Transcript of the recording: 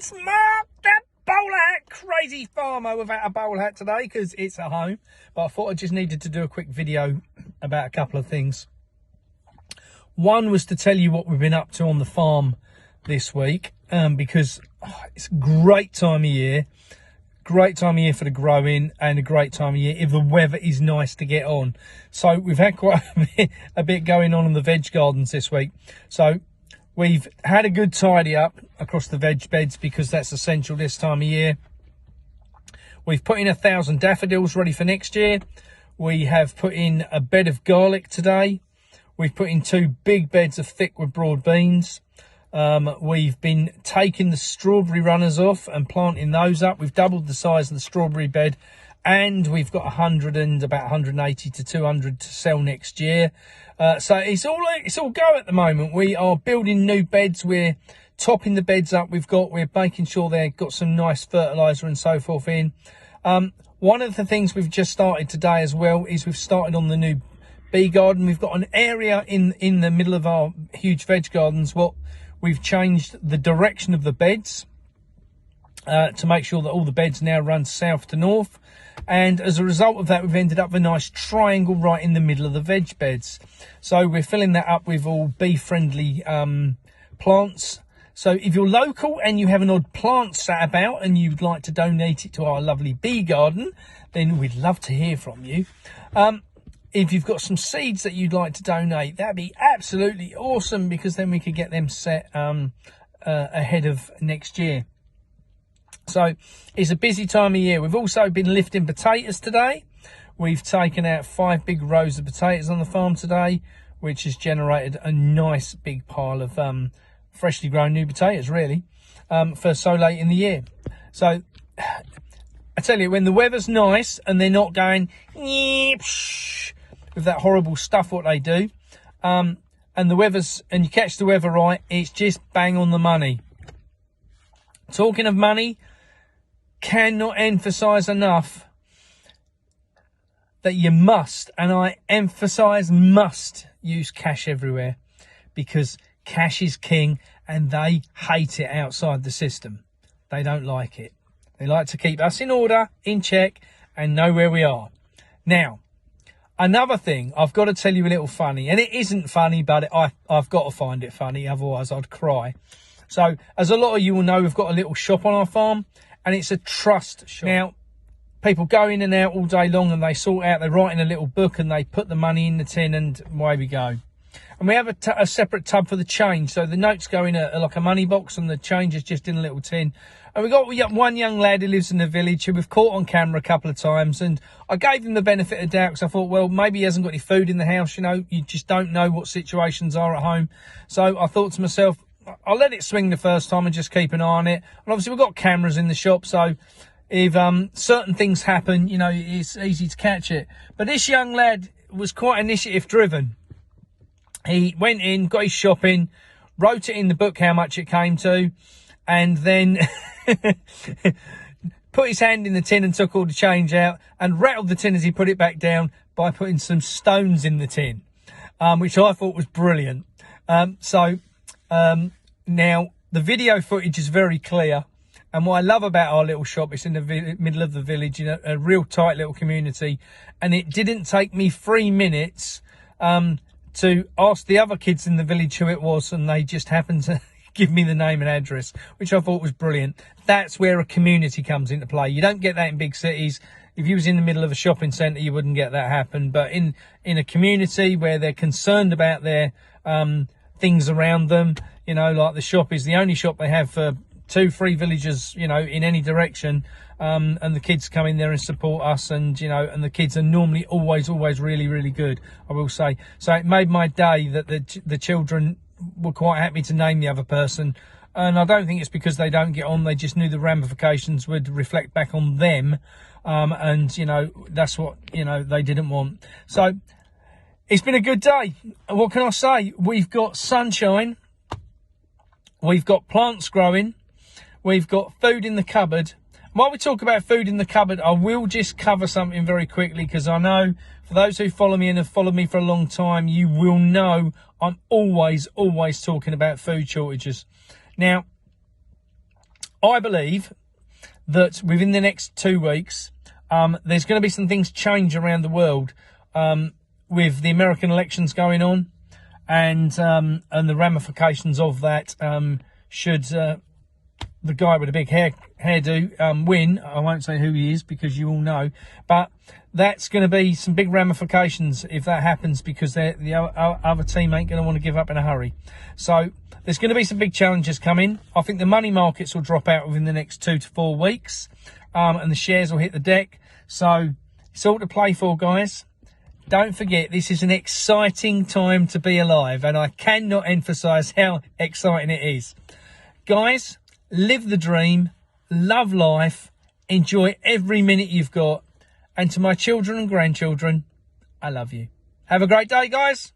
It's Mark the Bowlerhat, crazy farmer without a bowler hat today because it's at home. But I thought I just needed to do a quick video about a couple of things. One was to tell you what we've been up to on the farm this week, because it's a great time of year. Great time of year for the growing, and a great time of year if the weather is nice to get on. So we've had quite a bit going on in the veg gardens this week. So we've had a good tidy up across the veg beds because that's essential this time of year. We've put in 1,000 daffodils ready for next year. We have put in a bed of garlic today. We've put in 2 big beds of thick with broad beans. We've been taking the strawberry runners off and planting those up. We've doubled the size of the strawberry bed, and we've got 100 and about 180 to 200 to sell next year. So it's all go at the moment. We are building new beds. We're topping the beds up. We're making sure they've got some nice fertilizer and so forth in. One of the things we've just started today as well is we've started on the new bee garden. We've got an area in the middle of our huge veg gardens. We've changed the direction of the beds to make sure that all the beds now run south to north. And as a result of that, we've ended up with a nice triangle right in the middle of the veg beds. So we're filling that up with all bee-friendly plants. So if you're local and you have an odd plant sat about and you'd like to donate it to our lovely bee garden, then we'd love to hear from you. If you've got some seeds that you'd like to donate, that'd be absolutely awesome, because then we could get them set ahead of next year. So it's a busy time of year. We've also been lifting potatoes today. We've taken out 5 big rows of potatoes on the farm today, which has generated a nice big pile of freshly grown new potatoes, really, for so late in the year. So I tell you, when the weather's nice and they're not going with that horrible stuff what they do, and you catch the weather right, it's just bang on the money. Talking of money, cannot emphasize enough that you must, and I emphasize must, use cash everywhere, because cash is king and they hate it outside the system. They don't like it. They like to keep us in order, in check, and know where we are. Now, another thing, I've got to tell you a little funny, and it isn't funny, but I've got to find it funny, otherwise I'd cry. So, as a lot of you will know, we've got a little shop on our farm, and it's a trust shop. Now, people go in and out all day long, and they write in a little book, and they put the money in the tin, and away we go. And we have a separate tub for the change, so the notes go in like a money box, and the change is just in a little tin. And we got one young lad who lives in the village who we've caught on camera a couple of times, and I gave him the benefit of the doubt because I thought, well, maybe he hasn't got any food in the house. You know, you just don't know what situations are at home. So I thought to myself, I'll let it swing the first time and just keep an eye on it. And obviously we've got cameras in the shop, so if certain things happen, you know, it's easy to catch it. But this young lad was quite initiative driven. He went in, got his shopping, wrote it in the book how much it came to, and then put his hand in the tin and took all the change out, and rattled the tin as he put it back down by putting some stones in the tin, which I thought was brilliant. Now the video footage is very clear, and what I love about our little shop, it's in the middle of the village, in a real tight little community, and it didn't take me 3 minutes to ask the other kids in the village who it was, and they just happened to give me the name and address, which I thought was brilliant. That's where a community comes into play. You don't get that in big cities. If you was in the middle of a shopping centre, you wouldn't get that happen. But in a community where they're concerned about their things around them, you know, like the shop is the only shop they have for 2-3 villages, you know, in any direction. And the kids come in there and support us, and, you know, and the kids are normally always really, really good, I will say. So it made my day that the children were quite happy to name the other person. And I don't think it's because they don't get on, they just knew the ramifications would reflect back on them. And, you know, that's what, you know, they didn't want. So it's been a good day. What can I say? We've got sunshine. We've got plants growing. We've got food in the cupboard. While we talk about food in the cupboard, I will just cover something very quickly, because I know for those who follow me and have followed me for a long time, you will know I'm always talking about food shortages. Now, I believe that within the next 2 weeks, there's going to be some things change around the world with the American elections going on, and the ramifications of that. Should the guy with a big hairdo win, I won't say who he is because you all know, but that's going to be some big ramifications if that happens, because the other team ain't going to want to give up in a hurry. So there's going to be some big challenges coming. I think the money markets will drop out within the next 2 to 4 weeks, and the shares will hit the deck. So it's all to play for, guys. Don't forget, this is an exciting time to be alive, and I cannot emphasize how exciting it is. Guys, live the dream, love life, enjoy every minute you've got. And to my children and grandchildren, I love you. Have a great day, guys.